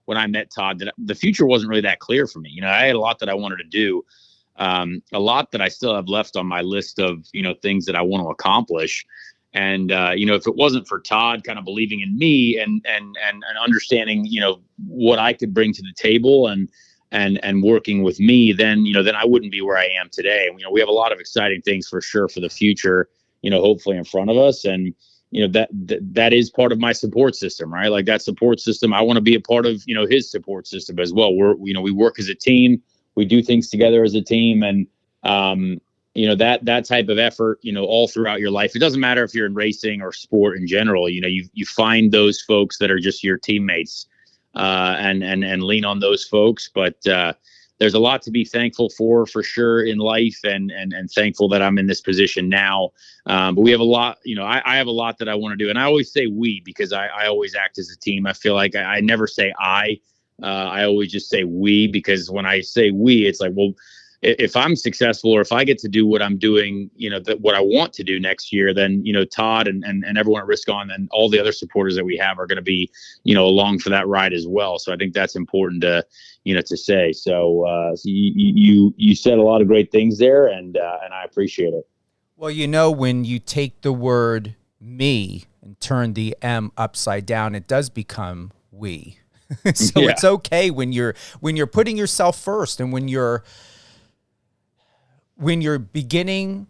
when I met Todd, that the future wasn't really that clear for me. You know, I had a lot that I wanted to do, a lot that I still have left on my list of, you know, things that I want to accomplish. And, you know, if it wasn't for Todd kind of believing in me and understanding, you know, what I could bring to the table and working with me, then, you know, then I wouldn't be where I am today. And, you know, we have a lot of exciting things for sure for the future, you know, hopefully in front of us. And, you know, that is part of my support system, right? Like that support system, I want to be a part of, you know, his support system as well. You know, we work as a team, we do things together as a team. And, you know, that type of effort, you know, all throughout your life, it doesn't matter if you're in racing or sport in general, you know, you find those folks that are just your teammates, and lean on those folks. But, there's a lot to be thankful for sure in life, and thankful that I'm in this position now. But we have a lot, you know, I have a lot that I want to do. And I always say we, because I always act as a team. I feel like I never say I always just say we, because when I say we, it's like, well, if I'm successful, or if I get to do what I'm doing, you know, what I want to do next year, then, you know, Todd and everyone at Risk On and all the other supporters that we have are going to be, you know, along for that ride as well. So I think that's important to, you know, to say. So, you said a lot of great things there, and I appreciate it. Well, you know, when you take the word me and turn the M upside down, it does become we. So yeah. It's okay when you're putting yourself first, and when you're beginning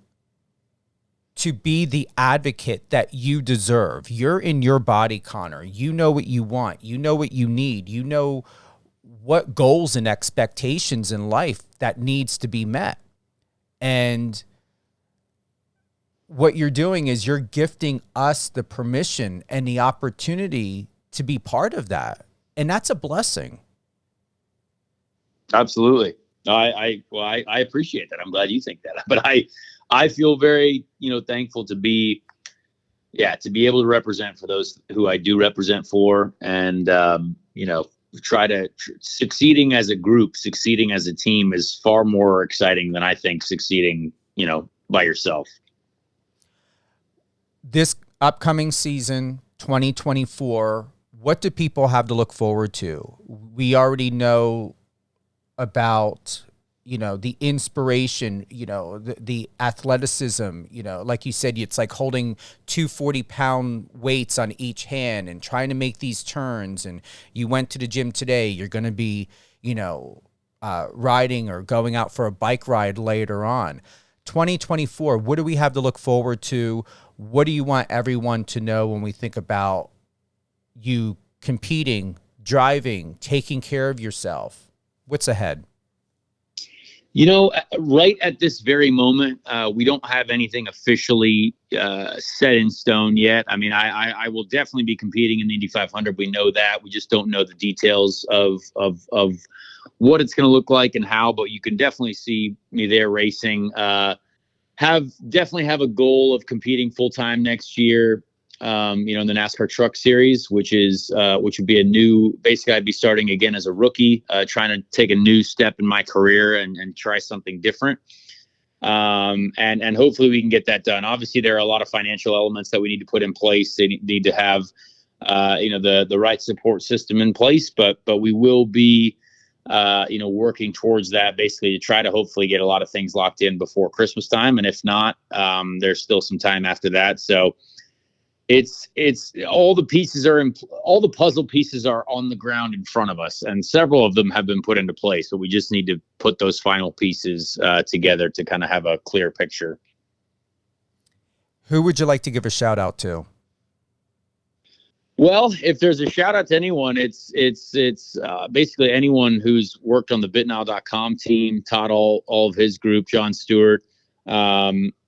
to be the advocate that you deserve. You're in your body, Conor. You know what you want. You know what you need. You know what goals and expectations in life that needs to be met. And what you're doing is you're gifting us the permission and the opportunity to be part of that. And that's a blessing. Absolutely. I appreciate that. I'm glad you think that, but I feel very, you know, thankful to be able to represent for those who I do represent for, and, you know, succeeding as a group, succeeding as a team is far more exciting than I think succeeding, you know, by yourself. This upcoming season, 2024, what do people have to look forward to? We already know about, you know, the inspiration, you know, the athleticism, you know, like you said, it's like holding 240-pound weights on each hand and trying to make these turns. And you went to the gym today, you're going to be, you know, riding or going out for a bike ride later on. 2024, what do we have to look forward to? What do you want everyone to know when we think about you competing, driving, taking care of yourself? What's ahead? You know, right at this very moment, we don't have anything officially set in stone yet. I mean, I will definitely be competing in the Indy 500. We know that. We just don't know the details of what it's going to look like and how. But you can definitely see me there racing. Definitely have a goal of competing full time next year. You know, in the NASCAR Truck Series, which would be a new, basically I'd be starting again as a rookie, trying to take a new step in my career and try something different. And hopefully we can get that done. Obviously there are a lot of financial elements that we need to put in place. They need to have, you know, the right support system in place, but we will be, you know, working towards that, basically to try to hopefully get a lot of things locked in before Christmas time. And if not, there's still some time after that. So it's all the pieces all the puzzle pieces are on the ground in front of us, and several of them have been put into place. So we just need to put those final pieces together to kind of have a clear picture. Who would you like to give a shout out to? Well, if there's a shout out to anyone, it's basically anyone who's worked on the BitNile.com team, Todd, all of his group, John Stewart,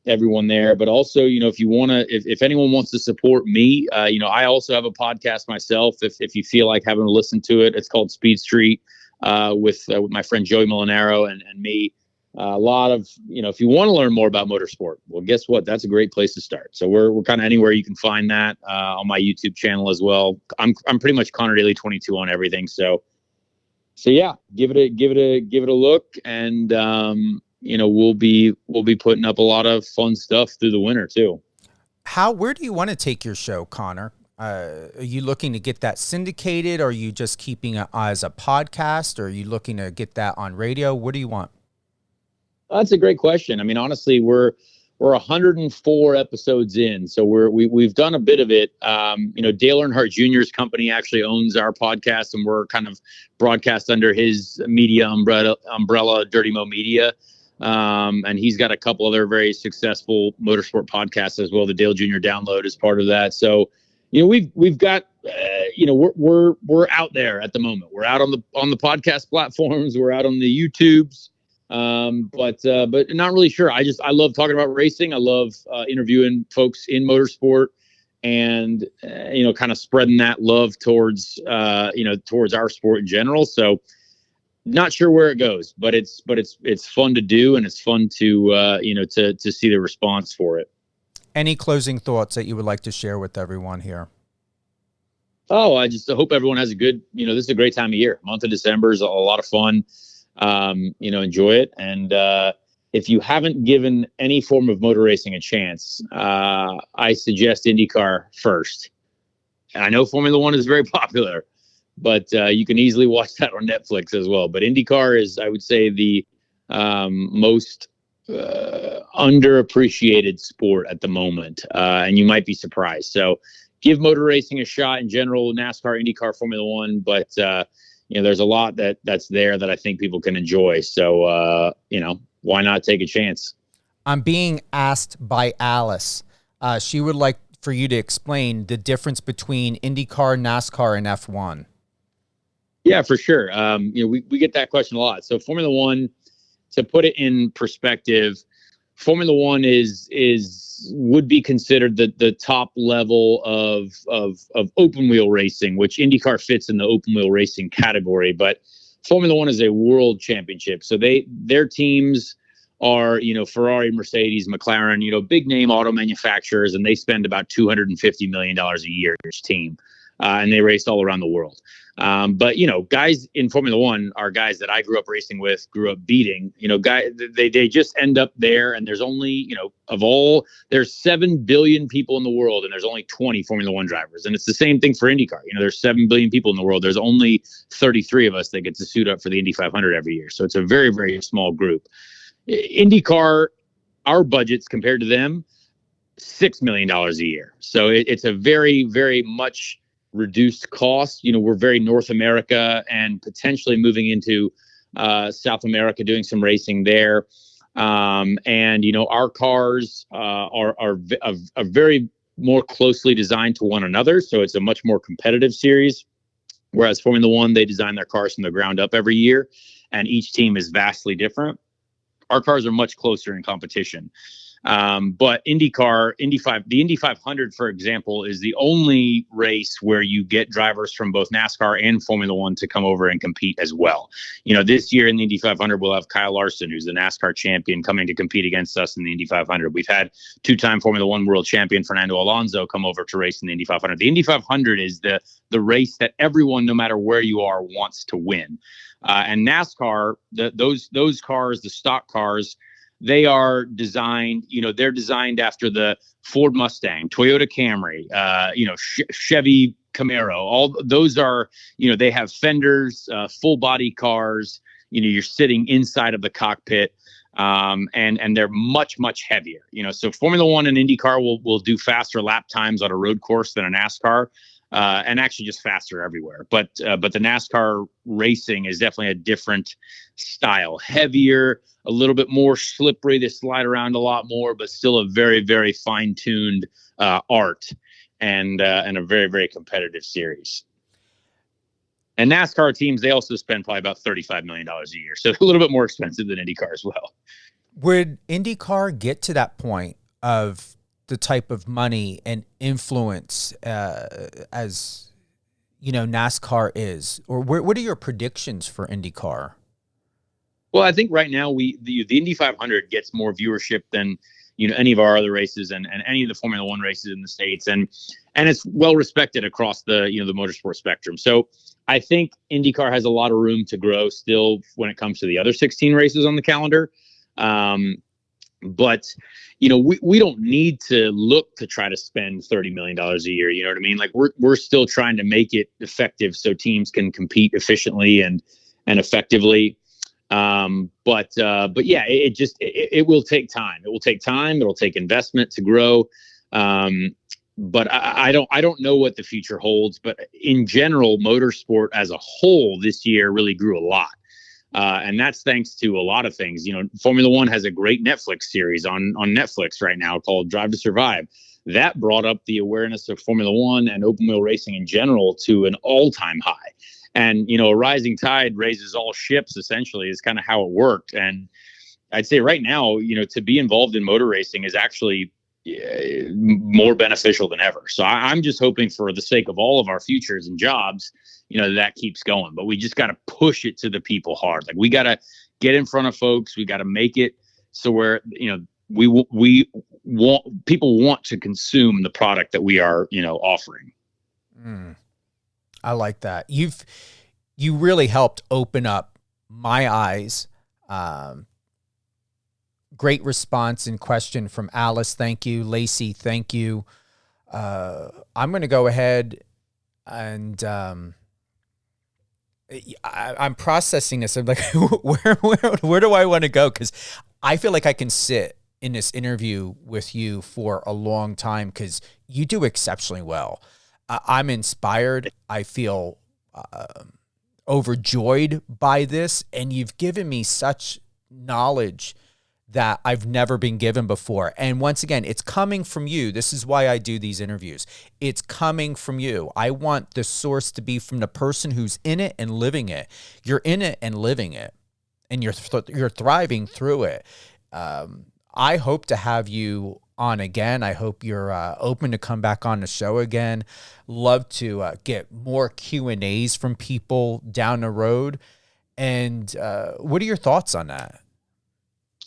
everyone there. But also, you know, if anyone wants to support me, you know, I also have a podcast myself. If you feel like having to listen to it, it's called Speed Street, with my friend Joey Molinaro and me. A lot of, you know, if you want to learn more about motorsport, well, guess what? That's a great place to start. So we're kind of anywhere you can find that, on my YouTube channel as well. I'm pretty much Conor Daly 22 on everything. So yeah, give it a look, and you know, we'll be putting up a lot of fun stuff through the winter too. Where do you want to take your show, Conor? Are you looking to get that syndicated? Or are you just keeping it as a podcast? Or are you looking to get that on radio? What do you want? That's a great question. I mean, honestly, we're 104 episodes in, so we've done a bit of it. Dale Earnhardt Jr.'s company actually owns our podcast, and we're kind of broadcast under his media umbrella, Dirty Mo Media. And he's got a couple other very successful motorsport podcasts as well. The Dale Jr. Download is part of that. So, we've got, we're out there at the moment. We're out on the podcast platforms. We're out on the YouTubes. But not really sure. I love talking about racing. I love interviewing folks in motorsport, and kind of spreading that love towards our sport in general. So not sure where it goes, but it's fun to do, and it's fun to to see the response for it. Any closing thoughts that you would like to share with everyone here? Oh, I just hope everyone has a good, this is a great time of year. Month of December is a lot of fun. Enjoy it. And if you haven't given any form of motor racing a chance, I suggest IndyCar first. And I know Formula One is very popular, but you can easily watch that on Netflix as well. But IndyCar is, I would say, the most underappreciated sport at the moment. And you might be surprised. So give motor racing a shot in general, NASCAR, IndyCar, Formula One. But, there's a lot that's there that I think people can enjoy. So, why not take a chance? I'm being asked by Alice. She would like for you to explain the difference between IndyCar, NASCAR, and F1. Yeah, for sure. We get that question a lot. So Formula One, to put it in perspective, Formula One would be considered the top level of open wheel racing, which IndyCar fits in the open wheel racing category. But Formula One is a world championship. So their teams are, Ferrari, Mercedes, McLaren, big name auto manufacturers, and they spend about $250 million a year each team. And they race all around the world. But guys in Formula One are guys that I grew up racing with, grew up beating. They just end up there, and there's only, there's 7 billion people in the world, and there's only 20 Formula One drivers. And it's the same thing for IndyCar. There's 7 billion people in the world. There's only 33 of us that get to suit up for the Indy 500 every year. So it's a very, very small group. IndyCar, our budgets compared to them, $6 million a year. So it's a very, very much reduced cost. We're very North America and potentially moving into South America, doing some racing there. And our cars are very more closely designed to one another. So it's a much more competitive series. Whereas Formula One, they design their cars from the ground up every year, and each team is vastly different. Our cars are much closer in competition. But IndyCar, the Indy 500, for example, is the only race where you get drivers from both NASCAR and Formula One to come over and compete as well. This year in the Indy 500, we'll have Kyle Larson, who's the NASCAR champion, coming to compete against us in the Indy 500. We've had 2-time Formula One world champion Fernando Alonso come over to race in the Indy 500. The Indy 500 is the race that everyone, no matter where you are, wants to win. And NASCAR, those cars, the stock cars, they are designed, they're designed after the Ford Mustang, Toyota Camry, Chevy Camaro. All those are, they have fenders, full body cars. You're sitting inside of the cockpit, and they're much, much heavier. So Formula One and IndyCar will do faster lap times on a road course than a NASCAR. And actually just faster everywhere. But the NASCAR racing is definitely a different style, heavier, a little bit more slippery. They slide around a lot more, but still a very, very fine-tuned art and a very, very competitive series. And NASCAR teams, they also spend probably about $35 million a year. So a little bit more expensive than IndyCar as well. Would IndyCar get to that point of the type of money and influence as NASCAR is, or what are your predictions for IndyCar? Well, I think right now the Indy 500 gets more viewership than any of our other races and any of the Formula One races in the States, and it's well respected across the the motorsport spectrum. So I think IndyCar has a lot of room to grow still when it comes to the other 16 races on the calendar. But, we don't need to look to try to spend $30 million a year. You know what I mean? Like we're still trying to make it effective so teams can compete efficiently and effectively. But yeah, it will take time. It will take time. It'll take investment to grow. But I don't know what the future holds, but in general, motorsport as a whole this year really grew a lot. And that's thanks to a lot of things. Formula One has a great Netflix series on Netflix right now called Drive to Survive. That brought up the awareness of Formula One and open wheel racing in general to an all-time high. And, a rising tide raises all ships, essentially, is kind of how it worked. And I'd say right now, to be involved in motor racing is actually more beneficial than ever. So I'm just hoping, for the sake of all of our futures and jobs, that keeps going. But we just got to push it to the people hard. Like, we got to get in front of folks. We got to make it so where, we want, people want to consume the product that we are, offering. I like that. You really helped open up my eyes. Great response and question from Alice. Thank you. Lacey, thank you. I'm going to go ahead and I'm processing this. I'm like, where do I want to go? Because I feel like I can sit in this interview with you for a long time because you do exceptionally well. I'm inspired. I feel overjoyed by this, and you've given me such knowledge that I've never been given before. And once again, it's coming from you. This is why I do these interviews. It's coming from you. I want the source to be from the person who's in it and living it. You're in it and living it, and you're thriving through it. I hope to have you on again. I hope you're open to come back on the show again. Love to get more Q&As from people down the road. And what are your thoughts on that?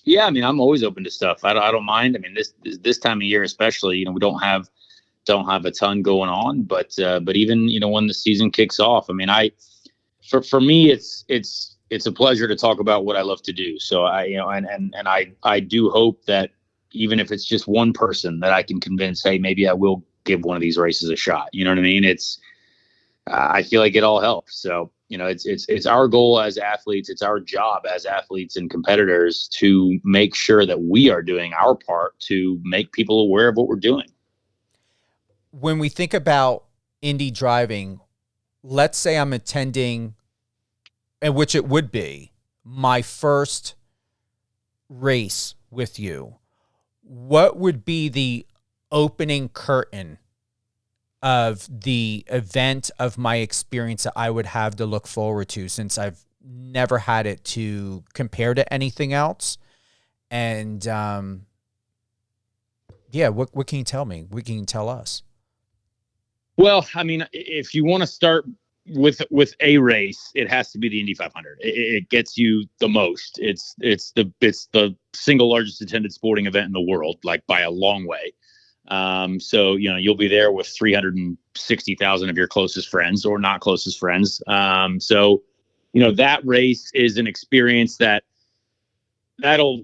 Yeah, I mean, I'm always open to stuff. I don't mind. I mean, this time of year, especially, we don't have a ton going on, but even, when the season kicks off, I mean, for me, it's a pleasure to talk about what I love to do. So I do hope that even if it's just one person that I can convince, hey, maybe I will give one of these races a shot. You know what I mean? I feel like it all helps. So, it's our goal as athletes. It's our job as athletes and competitors to make sure that we are doing our part to make people aware of what we're doing. When we think about Indy driving, let's say I'm attending, and which it would be my first race with you. What would be the opening curtain of the event, of my experience, that I would have to look forward to, since I've never had it to compare to anything else? And yeah, what can you tell me? What can you tell us? Well, I mean, if you want to start with a race, it has to be the Indy 500. It gets you the most. It's the single largest attended sporting event in the world, like by a long way. So, you'll be there with 360,000 of your closest friends or not closest friends. So, that race is an experience that'll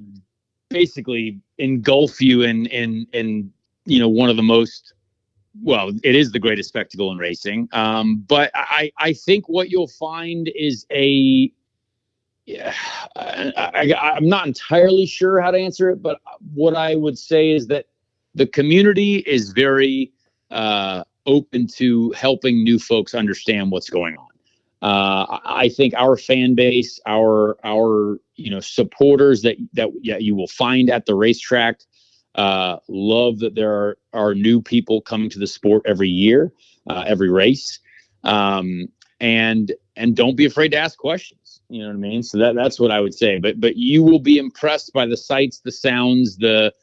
basically engulf you in one of the most, well, it is the greatest spectacle in racing. But I think what you'll find is I'm not entirely sure how to answer it, but what I would say is that the community is very open to helping new folks understand what's going on. I think our fan base, our supporters that you will find at the racetrack, love that there are new people coming to the sport every year, every race, and don't be afraid to ask questions. You know what I mean? So that's what I would say. But you will be impressed by the sights, the sounds, the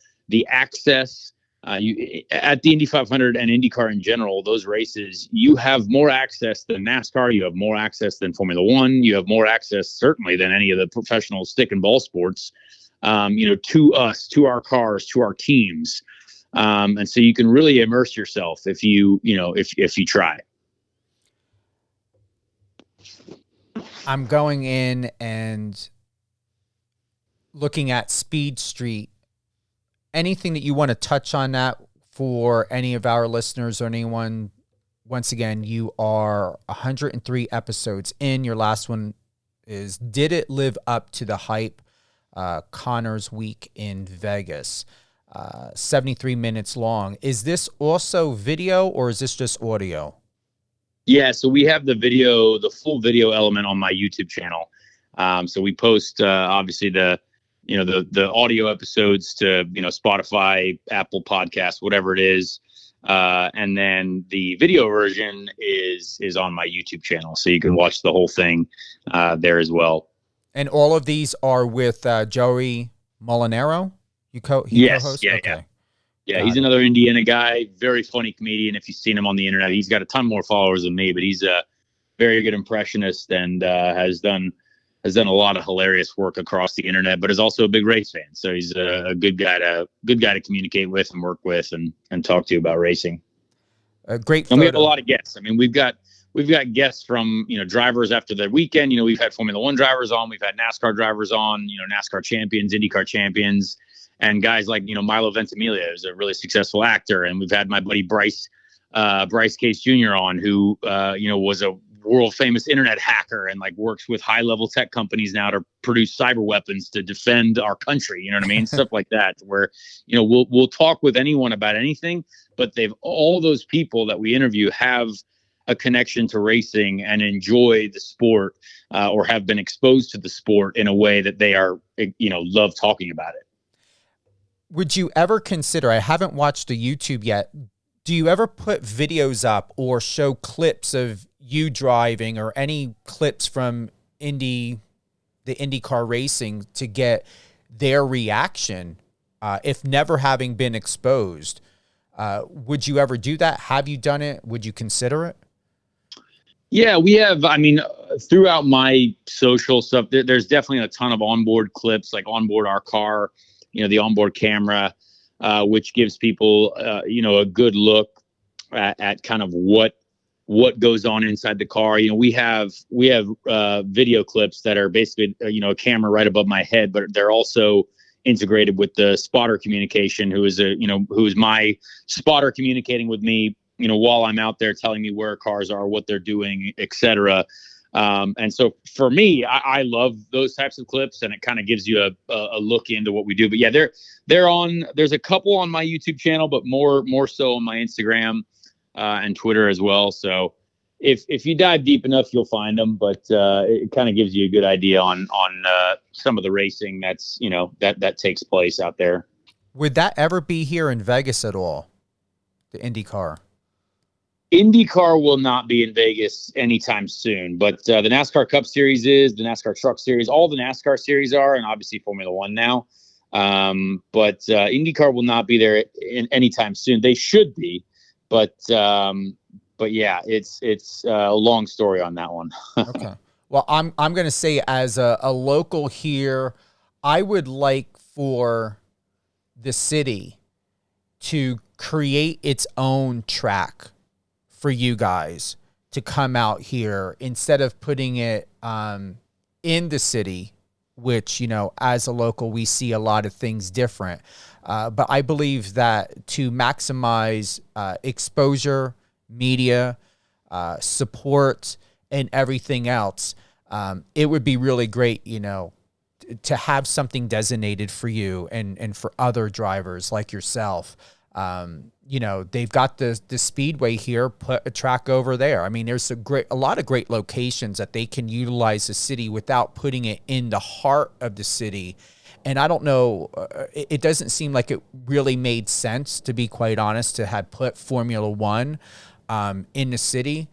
access. At the Indy 500 and IndyCar in general, those races, you have more access than NASCAR. You have more access than Formula One. You have more access, certainly, than any of the professional stick and ball sports, to us, to our cars, to our teams. And so you can really immerse yourself if you try. I'm going in and looking at Speed Street anything that you want to touch on that for any of our listeners or anyone? Once again, you are 103 episodes in. Your last one is, did it live up to the hype? Conor's week in Vegas, 73 minutes long. Is this also video or is this just audio? Yeah, so we have the full video element on my YouTube channel. So we post obviously the audio episodes to Spotify, Apple Podcasts, whatever it is. And then the video version is on my YouTube channel, so you can watch the whole thing there as well. And all of these are with Joey Molinaro? Yes, co-hosts? yeah, okay. Yeah, he's another Indiana guy, very funny comedian. If you've seen him on the internet, he's got a ton more followers than me, but he's a very good impressionist and has done a lot of hilarious work across the internet, but is also a big race fan. So he's a good guy to communicate with and work with and talk to about racing. A great photo. And we have a lot of guests. I mean, we've got guests from, drivers after the weekend. We've had Formula One drivers on, we've had NASCAR drivers on, NASCAR champions, IndyCar champions, and guys like, Milo Ventimiglia, who's a really successful actor. And we've had my buddy Bryce Case Jr. on, who, was a world famous internet hacker and works with high level tech companies now to produce cyber weapons to defend our country. You know what I mean? Stuff like that, where, we'll talk with anyone about anything, but all those people that we interview have a connection to racing and enjoy the sport, or have been exposed to the sport in a way that they are, love talking about it. Would you ever consider, I haven't watched the YouTube yet, do you ever put videos up or show clips of you driving or any clips from the IndyCar racing to get their reaction, if never having been exposed? Would you ever do that? Have you done it? Would you consider it? Yeah, we have. I mean, throughout my social stuff, there's definitely a ton of onboard clips, like onboard our car, the onboard camera, which gives people, a good look at kind of what goes on inside the car. We have video clips that are basically, a camera right above my head, but they're also integrated with the spotter communication, who is my spotter communicating with me, while I'm out there, telling me where cars are, what they're doing, et cetera. And so for me, I love those types of clips, and it kind of gives you a look into what we do. But yeah, there's a couple on my YouTube channel, but more so on my Instagram and Twitter as well. So if you dive deep enough, you'll find them, but it kind of gives you a good idea on some of the racing that's, that takes place out there. Would that ever be here in Vegas at all? The IndyCar? IndyCar will not be in Vegas anytime soon, but the NASCAR Cup Series is, the NASCAR Truck Series, all the NASCAR series are, and obviously Formula One now. But IndyCar will not be there anytime soon. They should be, but yeah, it's a long story on that one. Okay. Well, I'm going to say, as a local here, I would like for the city to create its own track for you guys to come out here, instead of putting it in the city, which, as a local, we see a lot of things different. But I believe that to maximize exposure, media, support, and everything else, it would be really great, to have something designated for you and for other drivers like yourself. They've got the Speedway here, put a track over there. I mean, there's a lot of great locations that they can utilize the city without putting it in the heart of the city. And I don't know, it doesn't seem like it really made sense, to be quite honest, to have put Formula One in the city,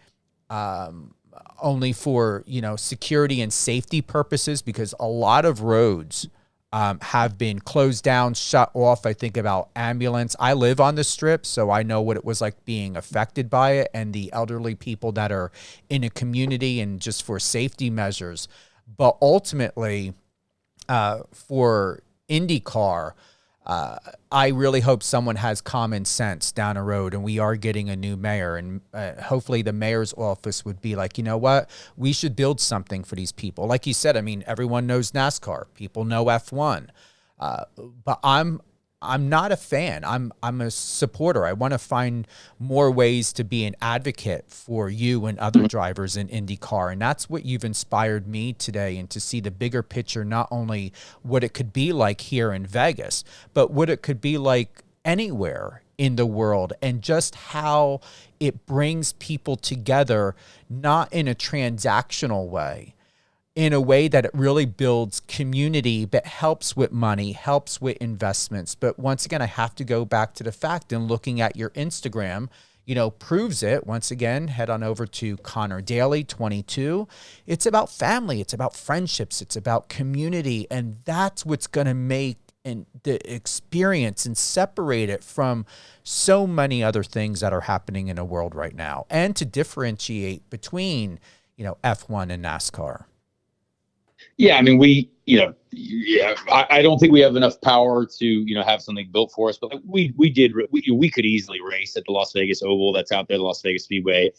only for, security and safety purposes, because a lot of roads have been closed down, shut off. I think about ambulance. I live on the Strip, so I know what it was like being affected by it, and the elderly people that are in a community, and just for safety measures. But ultimately, for IndyCar, I really hope someone has common sense down the road, and we are getting a new mayor, and hopefully the mayor's office would be like, you know what, we should build something for these people. Like you said, I mean, everyone knows NASCAR, people know F1, but I'm I'm not a fan. I'm a supporter. I want to find more ways to be an advocate for you and other drivers in IndyCar. And that's what you've inspired me today, and to see the bigger picture, not only what it could be like here in Vegas, but what it could be like anywhere in the world, and just how it brings people together, not in a transactional way, in a way that it really builds community, but helps with money, helps with investments. But once again, I have to go back to the fact, and looking at your Instagram, proves it. Once again, head on over to Conor Daly 22. It's about family. It's about friendships. It's about community. And that's what's going to make the experience and separate it from so many other things that are happening in the world right now, and to differentiate between, F1 and NASCAR. Yeah, I mean, I don't think we have enough power to, have something built for us, but we could easily race at the Las Vegas Oval that's out there, the Las Vegas Speedway.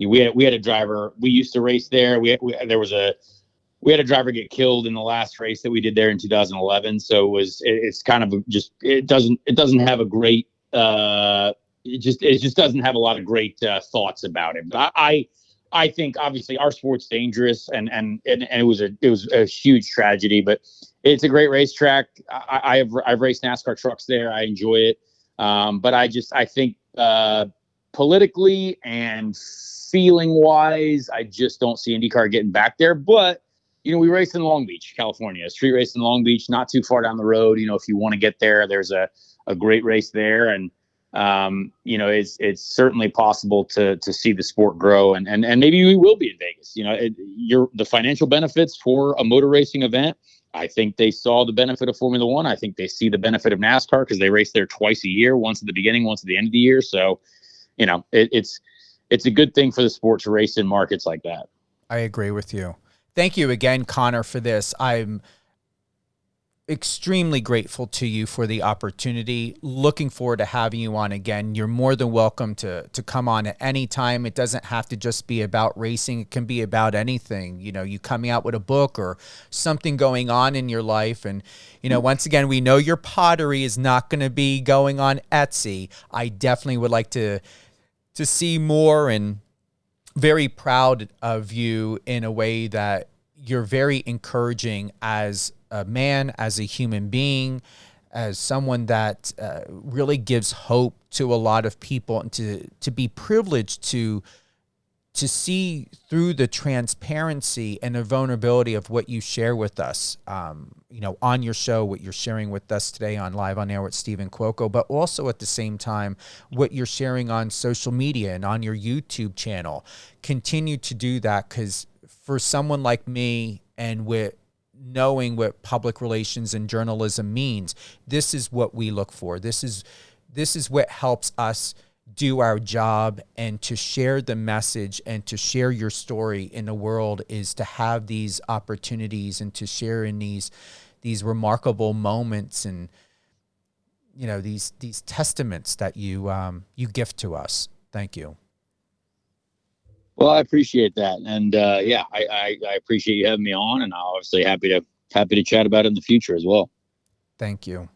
We had a driver. We used to race there. We had a driver get killed in the last race that we did there in 2011. So it's kind of just, it doesn't have a great, it just doesn't have a lot of great thoughts about it. But I think obviously our sport's dangerous, and it was a huge tragedy, but it's a great racetrack. I've raced NASCAR trucks there. I enjoy it. But I think politically and feeling wise, I just don't see IndyCar getting back there. But, we race in Long Beach, California, street race in Long Beach, not too far down the road. If you want to get there, there's a great race there. And, it's certainly possible to see the sport grow, and maybe we will be in Vegas. The financial benefits for a motor racing event. I think they saw the benefit of Formula One. I think they see the benefit of NASCAR because they race there twice a year, once at the beginning, once at the end of the year. So, it's a good thing for the sport to race in markets like that. I agree with you. Thank you again, Conor, for this. I'm extremely grateful to you for the opportunity. Looking forward to having you on again. You're more than welcome to come on at any time. It doesn't have to just be about racing. It can be about anything. You coming out with a book or something going on in your life. And, once again, we know your pottery is not going to be going on Etsy. I definitely would like to see more, and very proud of you in a way that you're very encouraging as a man, as a human being, as someone that really gives hope to a lot of people, and to be privileged to see through the transparency and the vulnerability of what you share with us, on your show, what you're sharing with us today on Live on Air with Stephen Cuoco, but also at the same time, what you're sharing on social media and on your YouTube channel. Continue to do that, because for someone like me, and with knowing what public relations and journalism means, this is what we look for. This is what helps us do our job, and to share the message and to share your story in the world, is to have these opportunities and to share in these remarkable moments, and these testaments that you gift to us. Thank you. Well, I appreciate that, and I appreciate you having me on, and I'm obviously happy to chat about it in the future as well. Thank you.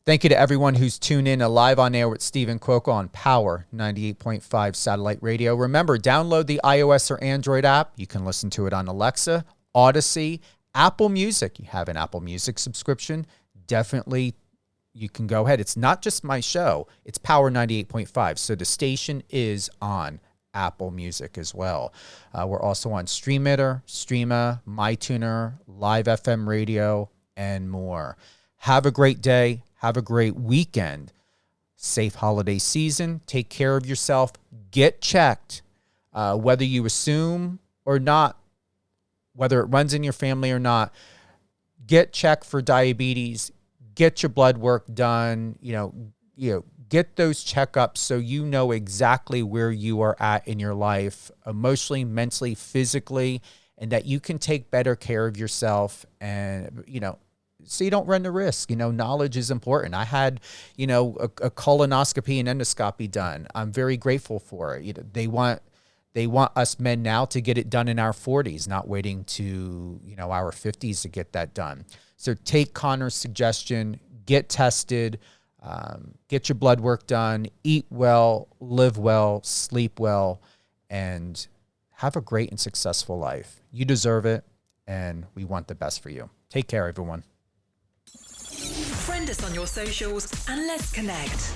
Thank you to everyone who's tuned in to Live on Air with Stephen Cuoco on Power 98.5 satellite radio. Remember, download the iOS or Android app. You can listen to it on Alexa, Odyssey, Apple Music. You have an Apple Music subscription, definitely you can go ahead. It's not just my show. It's Power 98.5. So the station is on Apple Music as well. We're also on Streamitter, Streama, MyTuner, Live FM Radio, and more. Have a great day. Have a great weekend. Safe holiday season. Take care of yourself. Get checked. Whether you assume or not, whether it runs in your family or not, get checked for diabetes. Get your blood work done. Get those checkups so you know exactly where you are at in your life, emotionally, mentally, physically, and that you can take better care of yourself, and so you don't run the risk. Knowledge is important. I had, a colonoscopy and endoscopy done. I'm very grateful for it. They want us men now to get it done in our 40s, not waiting to, our 50s to get that done. So take Conor's suggestion, get tested, get your blood work done, eat well, live well, sleep well, and have a great and successful life. You deserve it, and we want the best for you. Take care, everyone. Friend us on your socials and let's connect.